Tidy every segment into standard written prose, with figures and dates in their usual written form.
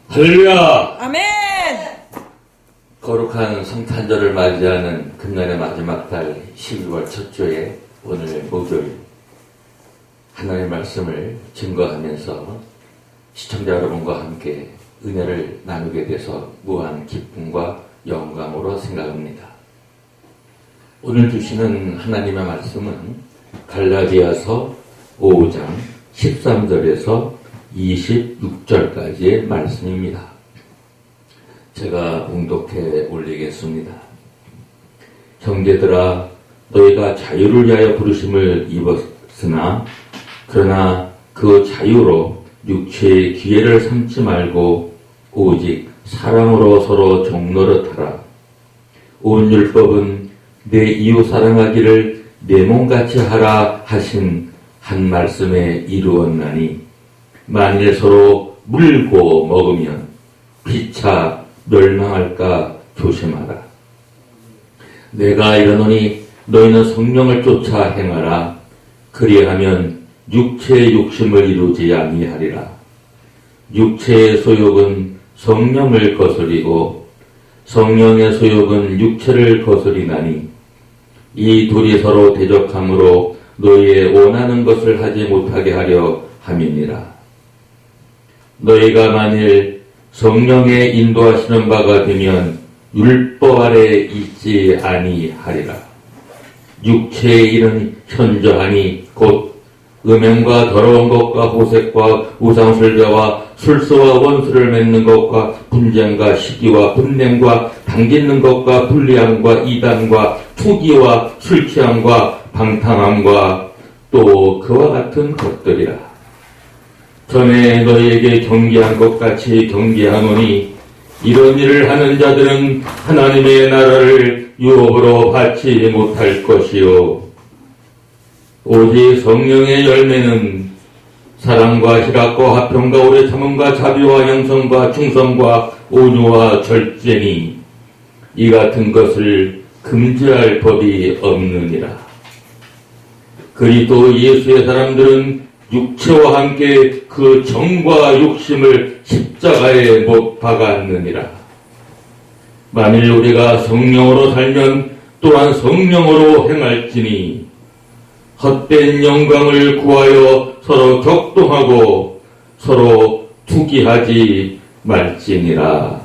할렐루야! 아멘! 거룩한 성탄절을 맞이하는 금년의 마지막 달 12월 첫 주에 오늘 목요일 하나님의 말씀을 증거하면서 시청자 여러분과 함께 은혜를 나누게 돼서 무한 기쁨과 영광으로 생각합니다. 오늘 주시는 하나님의 말씀은 갈라디아서 5장 13절에서 26절까지의 말씀입니다. 제가 봉독해 올리겠습니다. 형제들아, 너희가 자유를 위하여 부르심을 입었으나 그러나 그 자유로 육체의 기회를 삼지 말고 오직 사랑으로 서로 종노릇하라. 온 율법은 내 이웃 사랑하기를 내 몸같이 하라 하신 한 말씀에 이루었나니 만일 서로 물고 먹으면 피차 멸망할까 조심하라. 내가 이르노니 너희는 성령을 쫓아 행하라. 그리하면 육체의 욕심을 이루지 아니하리라. 육체의 소욕은 성령을 거스리고 성령의 소욕은 육체를 거스리나니 이 둘이 서로 대적함으로 너희의 원하는 것을 하지 못하게 하려 함이니라. 너희가 만일 성령의 인도하시는 바가 되면 율법 아래 있지 아니하리라. 육체의 일은 현저하니 곧 음행과 더러운 것과 호색과 우상술배와 술수와 원수를 맺는 것과 분쟁과 시기와 분냄과 당짓는 것과 불리함과 이단과 투기와 술취함과 방탕함과 또 그와 같은 것들이라. 전에 너희에게 경계한 것 같이 경계하노니 이런 일을 하는 자들은 하나님의 나라를 유업으로 받지 못할 것이요 오직 성령의 열매는 사랑과 희락과 화평과 오래 참음과 자비와 양성과 충성과 온유와 절제니 이 같은 것을 금지할 법이 없느니라. 그리스도 예수의 사람들은 육체와 함께 그 정과 욕심을 십자가에 못 박았느니라. 만일 우리가 성령으로 살면 또한 성령으로 행할지니 헛된 영광을 구하여 서로 격동하고 서로 투기하지 말지니라.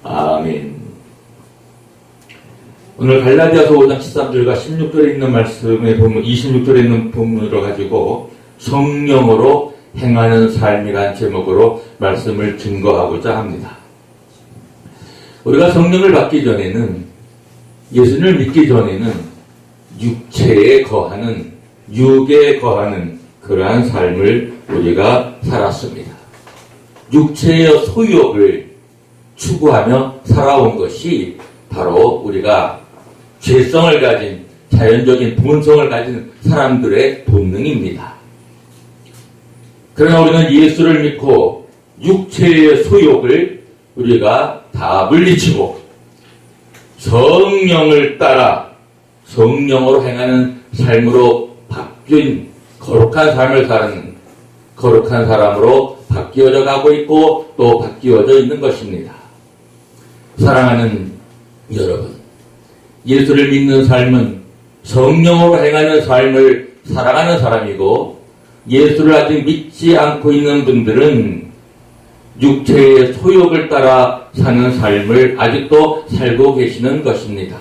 아멘. 오늘 갈라디아서 5장 13절과 16절에 있는 말씀의 본문, 26절에 있는 본문으로 가지고 성령으로 행하는 삶이란 제목으로 말씀을 증거하고자 합니다. 우리가 성령을 받기 전에는, 예수를 믿기 전에는 육체에 거하는, 육에 거하는 그러한 삶을 우리가 살았습니다. 육체의 소욕을 추구하며 살아온 것이 바로 우리가 죄성을 가진, 자연적인 본성을 가진 사람들의 본능입니다. 그러나 우리는 예수를 믿고 육체의 소욕을 우리가 다 물리치고 성령을 따라 성령으로 행하는 삶으로 바뀐 거룩한 삶을 사는 거룩한 사람으로 바뀌어져 가고 있고 또 바뀌어져 있는 것입니다. 사랑하는 여러분, 예수를 믿는 삶은 성령으로 행하는 삶을 살아가는 사람이고 예수를 아직 믿지 않고 있는 분들은 육체의 소욕을 따라 사는 삶을 아직도 살고 계시는 것입니다.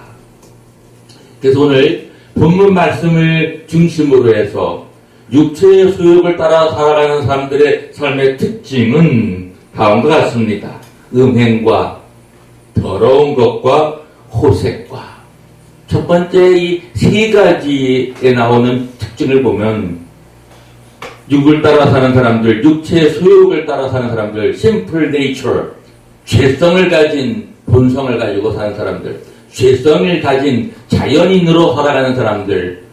그래서 오늘 본문 말씀을 중심으로 해서 육체의 소욕을 따라 살아가는 사람들의 삶의 특징은 다음과 같습니다. 음행과 더러운 것과 호색과. 첫 번째 이 세 가지에 나오는 특징을 보면 육을 따라 사는 사람들, 육체의 소욕을 따라 사는 사람들, simple nature, 죄성을 가진 본성을 가지고 사는 사람들, 죄성을 가진 자연인으로 살아가는 사람들,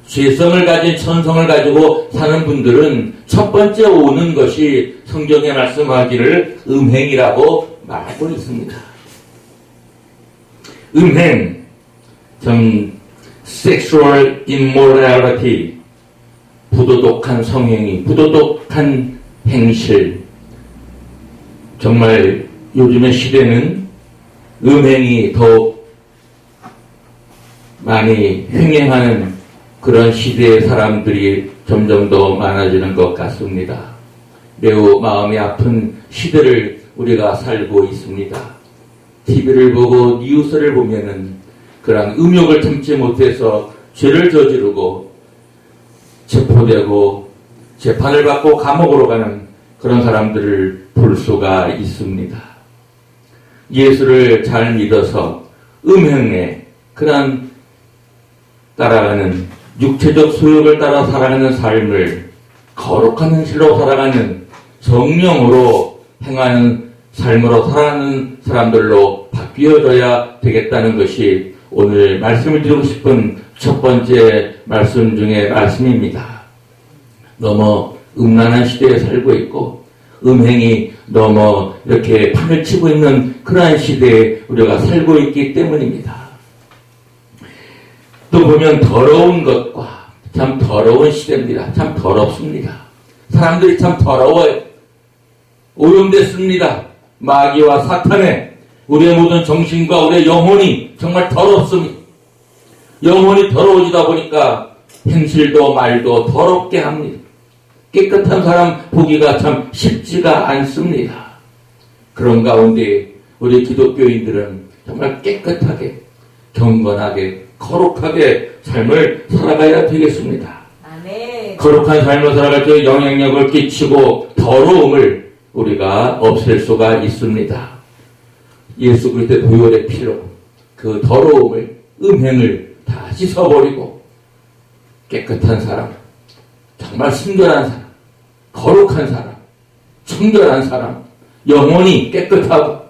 죄성을 가진 천성을 가지고 사는 분들은 첫 번째 오는 것이 성경에 말씀하기를 음행이라고 말하고 있습니다. 음행, sexual immorality, 부도덕한 성행위, 부도덕한 행실. 정말 요즘의 시대는 음행이 더욱 많이 횡행하는 그런 시대의 사람들이 점점 더 많아지는 것 같습니다. 매우 마음이 아픈 시대를 우리가 살고 있습니다. TV를 보고 뉴스를 보면은 그런 음욕을 참지 못해서 죄를 저지르고 체포되고 재판을 받고 감옥으로 가는 그런 사람들을 볼 수가 있습니다. 예수를 잘 믿어서 음행에 그런 따라가는 육체적 소욕을 따라 살아가는 삶을 거룩한 현실로 살아가는 성령으로 행하는 삶으로 살아가는 사람들로 바뀌어져야 되겠다는 것이 오늘 말씀을 드리고 싶은 첫 번째 말씀 중에 말씀입니다. 너무 음란한 시대에 살고 있고 음행이 너무 이렇게 판을 치고 있는 그러한 시대에 우리가 살고 있기 때문입니다. 또 보면 더러운 것과 참 더러운 시대입니다. 참 더럽습니다. 사람들이 참 더러워요. 오염됐습니다. 마귀와 사탄에 우리의 모든 정신과 우리의 영혼이 정말 더럽습니다. 영혼이 더러워지다 보니까 행실도 말도 더럽게 합니다. 깨끗한 사람 보기가 참 쉽지가 않습니다. 그런 가운데 우리 기독교인들은 정말 깨끗하게, 경건하게, 거룩하게 삶을 살아가야 되겠습니다. 아멘. 거룩한 삶을 살아갈 때 영향력을 끼치고 더러움을 우리가 없앨 수가 있습니다. 예수 그리스도의 보혈의 피로 그 더러움을, 음행을 다 씻어버리고 깨끗한 사람, 정말 순결한 사람, 거룩한 사람, 청결한 사람, 영혼이 깨끗하고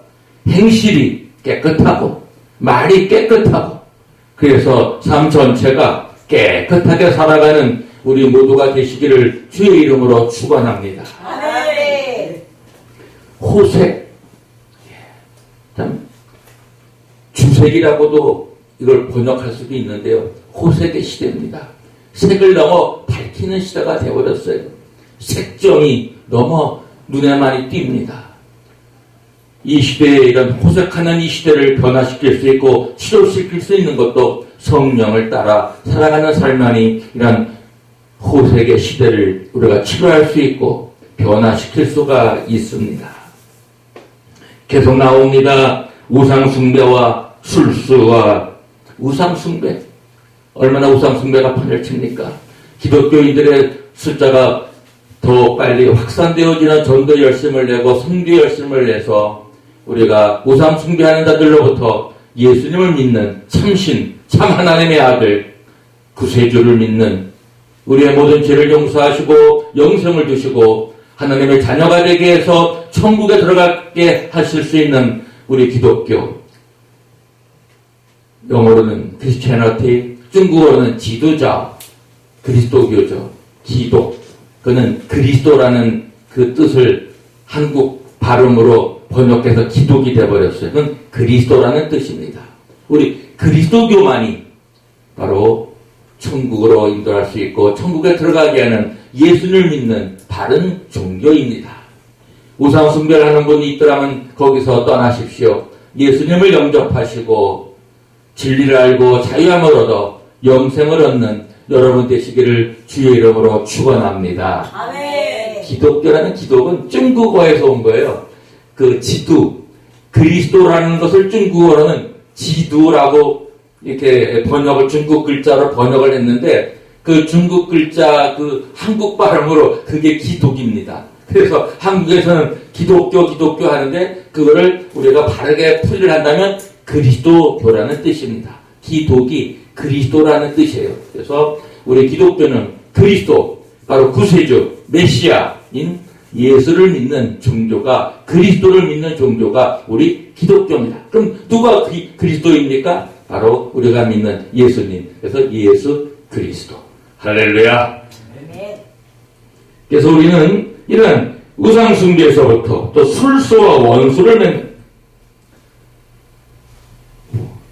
행실이 깨끗하고 말이 깨끗하고 그래서 삶 전체가 깨끗하게 살아가는 우리 모두가 되시기를 주의 이름으로 축원합니다. 아멘. 호색, 참 주색이라고도 이걸 번역할 수도 있는데요. 호색의 시대입니다. 색을 넘어 밝히는 시대가 되어버렸어요. 색정이 너무 눈에 많이 띕니다. 이 시대에 이런 호색하는 이 시대를 변화시킬 수 있고 치료시킬 수 있는 것도 성령을 따라 살아가는 삶만이 이런 호색의 시대를 우리가 치료할 수 있고 변화시킬 수가 있습니다. 계속 나옵니다. 우상숭배와 술수와 우상숭배. 얼마나 우상숭배가 판을 칩니까? 기독교인들의 숫자가 더 빨리 확산되어지는 전도 열심을 내고 성교 열심을 내서 우리가 우상숭배하는 자들로부터 예수님을 믿는 참신, 참 하나님의 아들, 구세주를 믿는 우리의 모든 죄를 용서하시고 영생을 주시고 하나님의 자녀가 되게 해서 천국에 들어가게 하실 수 있는 우리 기독교, 영어로는 크리스티애니티, 중국어로는 지도자, 그리스도교죠. 기독, 그는 그리스도라는 그 뜻을 한국 발음으로 번역해서 기독이 되어버렸어요. 그건 그리스도라는 뜻입니다. 우리 그리스도교만이 바로 천국으로 인도할 수 있고 천국에 들어가게 하는 예수를 믿는 바른 종교입니다. 우상숭배를 하는 분이 있더라면 거기서 떠나십시오. 예수님을 영접하시고 진리를 알고 자유함을 얻어 영생을 얻는 여러분 되시기를 주의 이름으로 축원합니다. 아멘. 기독교라는 기독은 중국어에서 온 거예요. 그 지두, 그리스도라는 것을 중국어로는 지두라고 이렇게 번역을 중국 글자로 번역을 했는데 그 중국 글자 그 한국 발음으로 그게 기독입니다. 그래서 한국에서는 기독교 하는데 그거를 우리가 바르게 풀이를 한다면 그리스도교라는 뜻입니다. 기독이 그리스도라는 뜻이에요. 그래서 우리 기독교는 그리스도, 바로 구세주, 메시아인 예수를 믿는 종교가, 그리스도를 믿는 종교가 우리 기독교입니다. 그럼 누가 그리스도입니까? 바로 우리가 믿는 예수님. 그래서 예수 그리스도. 할렐루야. 그래서 우리는 이런 우상숭배에서부터 또 술수와 원수를 맺는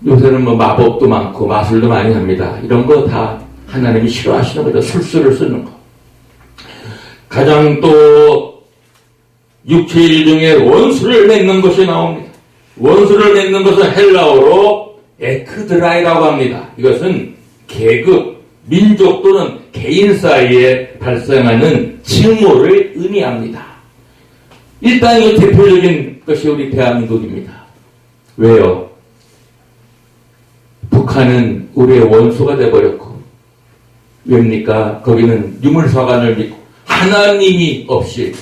요새는 뭐 마법도 많고 마술도 많이 합니다. 이런 거 다 하나님이 싫어하시는 거죠. 술수를 쓰는 거. 가장 또 육체일 중에 원수를 맺는 것이 나옵니다. 원수를 맺는 것은 헬라어로 에크드라이라고 합니다. 이것은 계급, 민족 또는 개인 사이에 발생하는 증오를 의미합니다. 일단 이 대표적인 것이 우리 대한민국입니다. 왜요? 북한은 우리의 원수가 되어버렸고, 왜입니까? 거기는 유물사관을 믿고 하나님이 없이,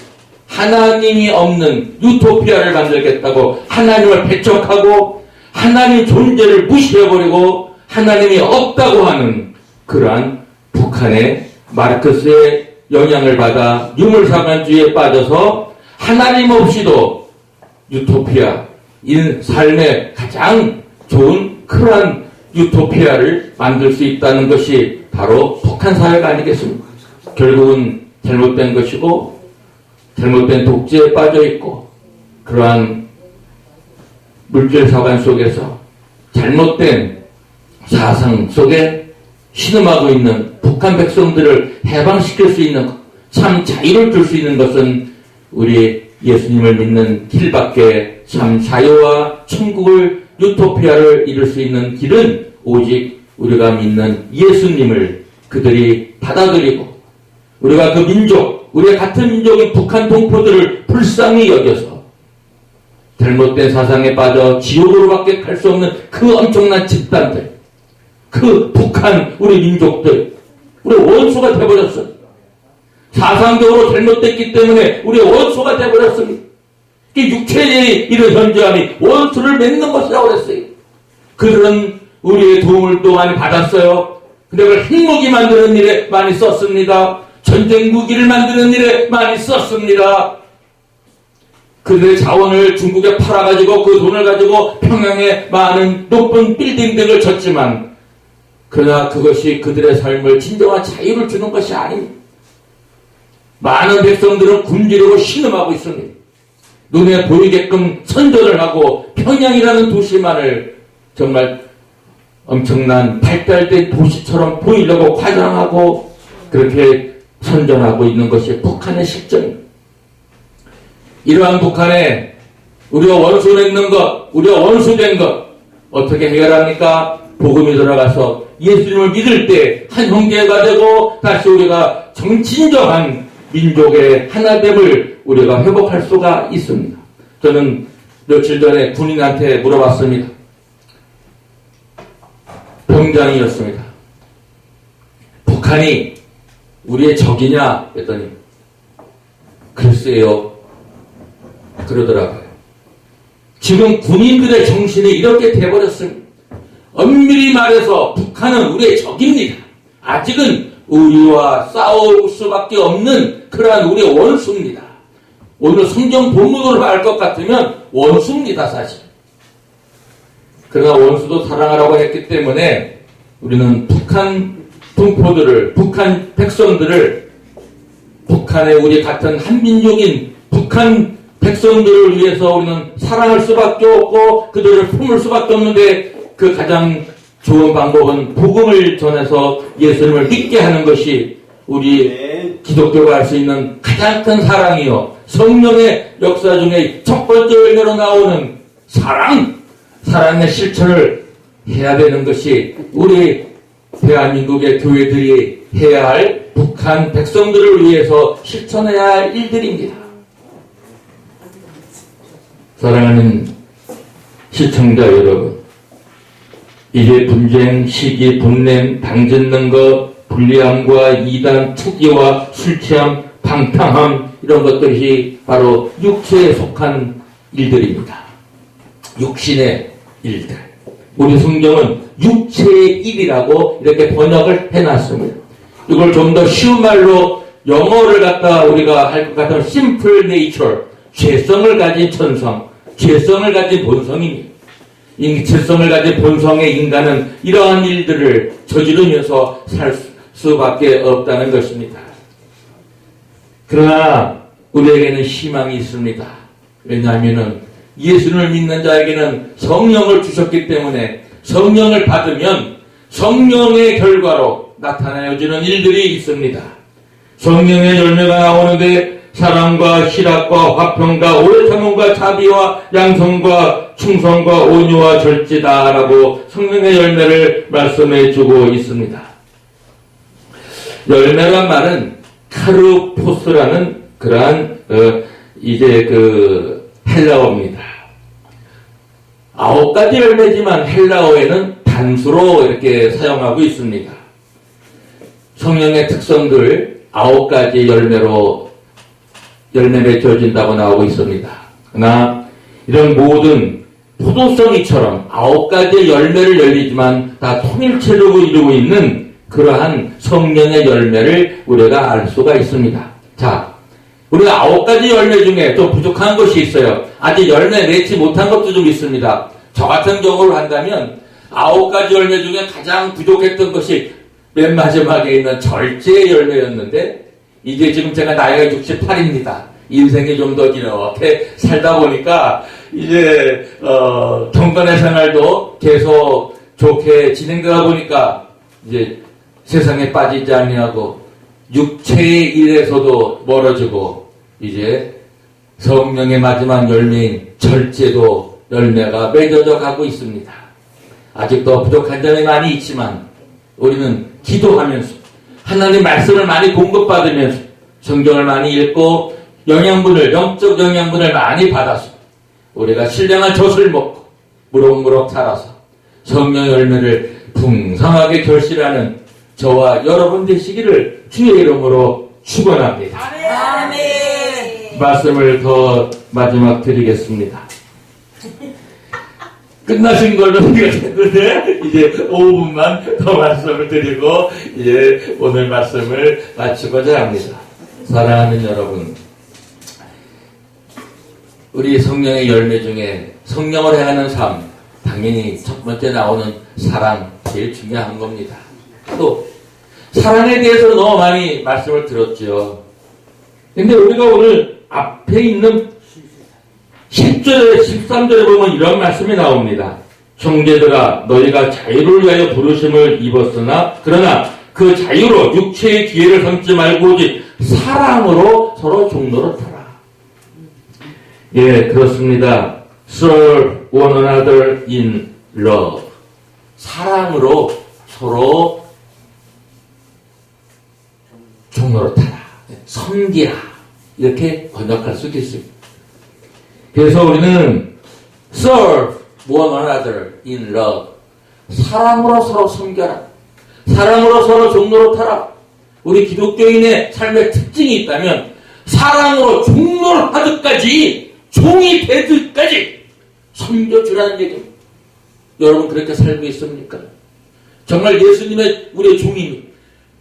하나님이 없는 유토피아를 만들겠다고 하나님을 배척하고 하나님 존재를 무시해버리고 하나님이 없다고 하는 그러한 북한의 마르크스의 영향을 받아 유물사관주의에 빠져서 하나님 없이도 유토피아, 이 삶의 가장 좋은 그러한 유토피아를 만들 수 있다는 것이 바로 북한 사회가 아니겠습니까? 결국은 잘못된 것이고 잘못된 독재에 빠져있고 그러한 물질사관 속에서 잘못된 사상 속에 신음하고 있는 북한 백성들을 해방시킬 수 있는 것, 참 자유를 줄 수 있는 것은 우리 예수님을 믿는 길밖에 참 자유와 천국을 유토피아를 이룰 수 있는 길은 오직 우리가 믿는 예수님을 그들이 받아들이고 우리가 그 민족, 우리의 같은 민족인 북한 동포들을 불쌍히 여겨서 잘못된 사상에 빠져 지옥으로밖에 갈 수 없는 그 엄청난 집단들, 그 북한 우리 민족들, 우리 원수가 되어버렸어요. 사상적으로 잘못됐기 때문에 우리의 원수가 되어버렸습니다. 육체의 이런 현저함이 원수를 맺는 것이라고 그랬어요. 그들은 우리의 도움을 또 많이 받았어요. 근데 그걸 핵무기 만드는 일에 많이 썼습니다. 전쟁 무기를 만드는 일에 많이 썼습니다. 그들의 자원을 중국에 팔아가지고 그 돈을 가지고 평양에 많은 높은 빌딩들을 졌지만 그러나 그것이 그들의 삶을 진정한 자유를 주는 것이 아닙니다. 많은 백성들은 굶주리고 신음하고 있습니다. 눈에 보이게끔 선전을 하고 평양이라는 도시만을 정말 엄청난 발달된 도시처럼 보이려고 과장하고 그렇게 선전하고 있는 것이 북한의 실정입니다. 이러한 북한에 우리가 원수 맺는 것, 우리가 원수된 것 어떻게 해결합니까? 복음이 들어가서 예수님을 믿을 때 한 형제가 되고 다시 우리가 진정한 민족의 하나됨을 우리가 회복할 수가 있습니다. 저는 며칠 전에 군인한테 물어봤습니다. 병장이었습니다. 북한이 우리의 적이냐? 했더니 글쎄요. 그러더라고요. 지금 군인들의 정신이 이렇게 돼버렸습니다. 엄밀히 말해서 북한은 우리의 적입니다. 아직은 우리와 싸울 수밖에 없는 그러한 우리의 원수입니다. 오늘 성경 본문으로 말 것 같으면 원수입니다, 사실. 그러나 원수도 사랑하라고 했기 때문에 우리는 북한 동포들을, 북한 백성들을, 북한의 우리 같은 한민족인 북한 백성들을 위해서 우리는 사랑할 수밖에 없고 그들을 품을 수밖에 없는데 그 가장 좋은 방법은 복음을 전해서 예수님을 믿게 하는 것이 우리 기독교가 할 수 있는 가장 큰 사랑이요. 성령의 역사 중에 첫 번째 열매로 나오는 사랑의 실천을 해야 되는 것이 우리 대한민국의 교회들이 해야 할 북한 백성들을 위해서 실천해야 할 일들입니다. 사랑하는 시청자 여러분, 이제 분쟁, 시기, 분냄, 당짓는 것, 불리함과 이단, 투기와 술 취함, 방탕함 이런 것들이 바로 육체에 속한 일들입니다. 육신의 일들. 우리 성경은 육체의 일이라고 이렇게 번역을 해놨습니다. 이걸 좀 더 쉬운 말로 영어를 갖다 우리가 할 것 같으면 simple nature, 죄성을 가진 천성, 죄성을 가진 본성입니다. 이 죄성을 가진 본성의 인간은 이러한 일들을 저지르면서 살 수밖에 없다는 것입니다. 그러나 우리에게는 희망이 있습니다. 왜냐하면 예수님을 믿는 자에게는 성령을 주셨기 때문에 성령을 받으면 성령의 결과로 나타나여지는 일들이 있습니다. 성령의 열매가 나오는데 사랑과 희락과 화평과 오래 참음과 자비와 양성과 충성과 온유와 절제다라고 성령의 열매를 말씀해 주고 있습니다. 열매란 말은 카르포스라는 그러한 헬라어입니다. 9가지 열매지만 헬라어에는 단수로 이렇게 사용하고 있습니다. 성령의 특성들 9가지 열매 맺혀진다고 나오고 있습니다. 그러나 이런 모든 포도송이처럼 9가지 열매를 열리지만 다 통일체로 이루고 있는 그러한 성령의 열매를 우리가 알 수가 있습니다. 자, 우리가 9가지 열매 중에 좀 부족한 것이 있어요. 아직 열매 맺지 못한 것도 좀 있습니다. 저 같은 경우를 한다면 9가지 열매 중에 가장 부족했던 것이 맨 마지막에 있는 절제의 열매였는데 이제 지금 제가 나이가 68입니다. 인생이 좀 더 이렇게 살다 보니까 이제 경건의 생활도 계속 좋게 진행되다 보니까 이제 세상에 빠지지 아니하고 육체의 일에서도 멀어지고 이제 성령의 마지막 열매인 절제도 열매가 맺어져 가고 있습니다. 아직도 부족한 점이 많이 있지만 우리는 기도하면서 하나님 말씀을 많이 공급받으면서 성경을 많이 읽고 영적 영양분을 많이 받아서 우리가 신령한 젖을 먹고 무럭무럭 자라서 성령의 열매를 풍성하게 결실하는 저와 여러분 되시기를 주의 이름으로 축원합니다. 아멘. 말씀을 더 마지막 드리겠습니다. 끝나신 걸로 우리가 됐는데 이제 5분만 더 말씀을 드리고 이제 오늘 말씀을 마치고자 합니다. 사랑하는 여러분, 우리 성령의 열매 중에 성령을 행하는 삶, 당연히 첫 번째 나오는 사랑, 제일 중요한 겁니다. 또 사랑에 대해서 너무 많이 말씀을 들었죠. 근데 우리가 오늘 앞에 있는 10절에 13절에 보면 이런 말씀이 나옵니다. 형제들아 너희가 자유를 위하여 부르심을 입었으나 그러나 그 자유로 육체의 기회를 삼지 말고 오직 사랑으로 서로 종노릇하라. 예, 그렇습니다. Serve one another in love. 사랑으로 서로 종노릇하라. 섬기라. 이렇게 번역할 수 있습니다. 그래서 우리는 serve one another in love. 사랑으로 서로 섬겨라. 사랑으로 서로 종노릇하라. 우리 기독교인의 삶의 특징이 있다면 사랑으로 종노릇하듯까지 종이 되듯까지 섬겨주라는 얘기입니다. 여러분 그렇게 살고 있습니까? 정말 예수님의 우리의 종입니다.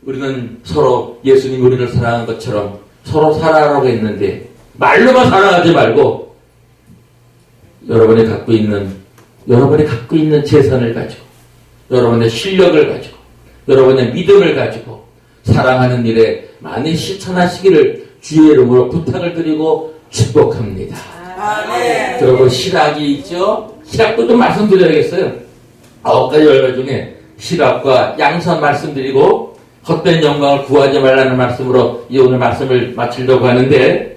우리는 서로 예수님이 우리를 사랑한 것처럼 서로 사랑하라고 했는데 말로만 사랑하지 말고 여러분이 갖고 있는 재산을 가지고 여러분의 실력을 가지고 여러분의 믿음을 가지고 사랑하는 일에 많이 실천하시기를 주의 이름으로 부탁을 드리고 축복합니다. 아멘. 그리고 실학이 있죠. 실학도 좀 말씀드려야겠어요. 9가지 열매 중에 실학과 양선 말씀드리고 헛된 영광을 구하지 말라는 말씀으로 이 오늘 말씀을 마치려고 하는데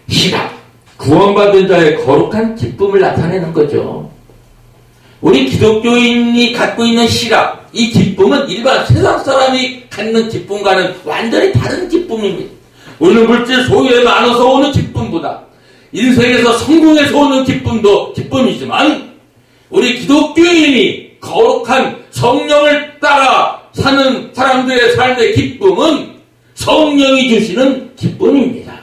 실학, 구원받은 자의 거룩한 기쁨을 나타내는 거죠. 우리 기독교인이 갖고 있는 실학, 이 기쁨은 일반 세상 사람이 갖는 기쁨과는 완전히 다른 기쁨입니다. 우리는 물질 소유에 많아서 오는 기쁨보다 인생에서 성공해서 오는 기쁨도 기쁨이지만 우리 기독교인이 거룩한 성령을 따라 사는 사람들의 삶의 기쁨은 성령이 주시는 기쁨입니다.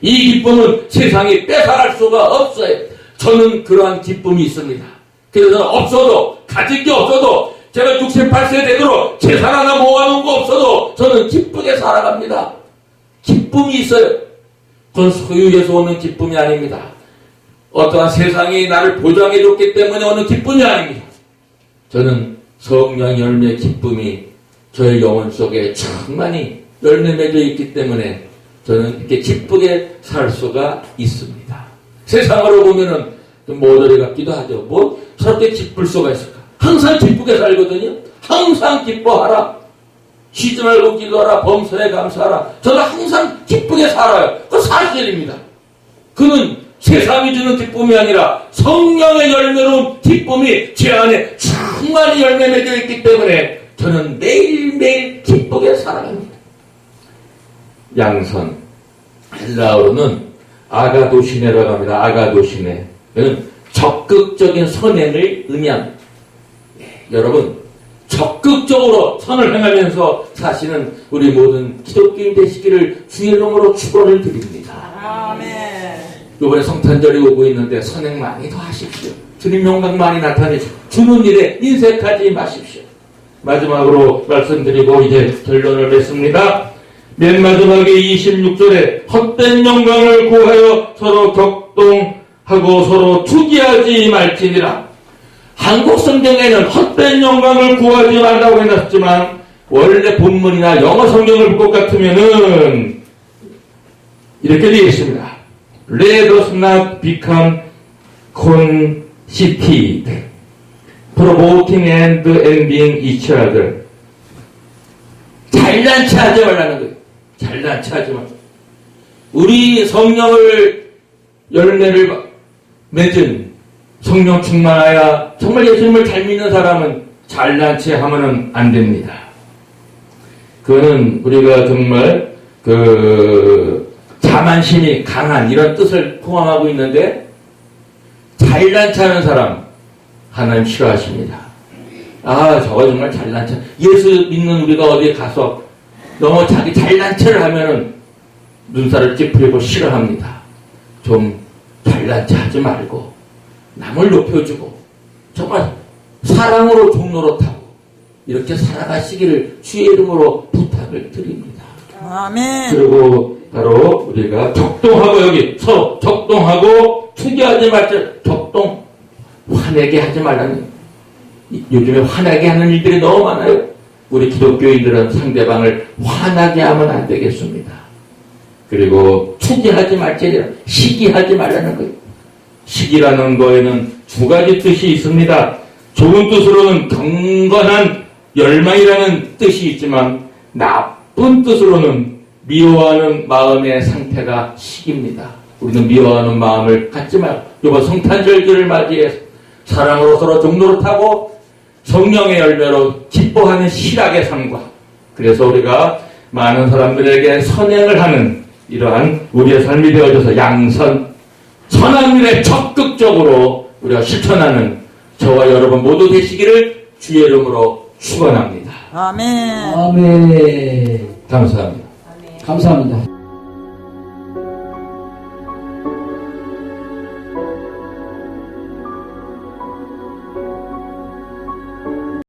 이 기쁨은 세상이 뺏어갈 수가 없어요. 저는 그러한 기쁨이 있습니다. 그래서 없어도 가진 게 없어도 제가 68세 되도록 재산 하나 모아놓은 거 없어도 저는 기쁘게 살아갑니다. 기쁨이 있어요. 그건 소유에서 오는 기쁨이 아닙니다. 어떠한 세상이 나를 보장해줬기 때문에 오는 기쁨이 아닙니다. 저는 성령 열매 기쁨이 저의 영혼 속에 충만히 열매 맺어 있기 때문에 저는 이렇게 기쁘게 살 수가 있습니다. 세상으로 보면은 좀 모조리 같기도 하죠. 뭐 저렇게 기쁠 수가 있을까? 항상 기쁘게 살거든요. 항상 기뻐하라. 쉬지 말고 기도하라. 범사에 감사하라. 저는 항상 기쁘게 살아요. 그건 사실입니다. 그는 세상이 주는 기쁨이 아니라 성령의 열매로운 기쁨이 제 안에 충만히 열매 맺어 있기 때문에 저는 매일매일 기쁘게 살아갑니다. 양선, 헬라어로는 아가도시네라고 합니다. 아가도시네. 이는 적극적인 선행을 의미합니다. 여러분, 적극적으로 선을 행하면서 사시는 우리 모든 기독교인 되시기를 주의 이름으로 축원을 드립니다. 아멘. 이번에 성탄절이 오고 있는데 선행 많이 더 하십시오. 주님 영광 많이 나타내시고 주는 일에 인색하지 마십시오. 마지막으로 말씀드리고 이제 결론을 맺습니다. 맨 마지막에 26절에 헛된 영광을 구하여 서로 격동하고 서로 투기하지 말지니라. 한국 성경에는 헛된 영광을 구하지 말라고 해놨지만 원래 본문이나 영어 성경을 볼 것 같으면은 이렇게 되겠습니다. Let us not become conceited, provoking and envying each other. 잘난 체 하지 말라는 거예요. 잘난 체 하지 말라. 우리 성령을 열매를 맺은 성령 충만하여 정말 예수님을 잘 믿는 사람은 잘난 체 하면은 안 됩니다. 그거는 우리가 정말 자만심이 강한 이런 뜻을 포함하고 있는데 잘난 체 하는 사람 하나님 싫어하십니다. 아, 저거 정말 잘난 체. 예수 믿는 우리가 어디에 가서 너무 자기 잘난 체를 하면은 눈살을 찌푸리고 싫어합니다. 좀 잘난 체 하지 말고 남을 높여주고 정말 사랑으로 종노릇하고 이렇게 살아가시기를 주의 이름으로 부탁을 드립니다. 아멘. 그리고 바로 우리가 격동하고 여기 서로 격동하고 투기하지 말자. 격동 화내게 하지 말라는. 요즘에 화나게 하는 일들이 너무 많아요. 우리 기독교인들은 상대방을 화나게 하면 안 되겠습니다. 그리고 투기하지 말지라. 시기하지 말라는 거예요. 시기라는 거에는 두 가지 뜻이 있습니다. 좋은 뜻으로는 경건한 열망이라는 뜻이 있지만 나쁜 뜻으로는 미워하는 마음의 상태가 시기입니다. 우리는 미워하는 마음을 갖지 말고 이번 성탄절기를 맞이해서 사랑으로 서로 종노릇하고 성령의 열매로 기뻐하는 실학의 삶과 그래서 우리가 많은 사람들에게 선행을 하는 이러한 우리의 삶이 되어져서 양선 선한 일에 적극적으로 우리가 실천하는 저와 여러분 모두 되시기를 주의 이름으로 축원합니다. 아멘. 아멘. 감사합니다. 감사합니다.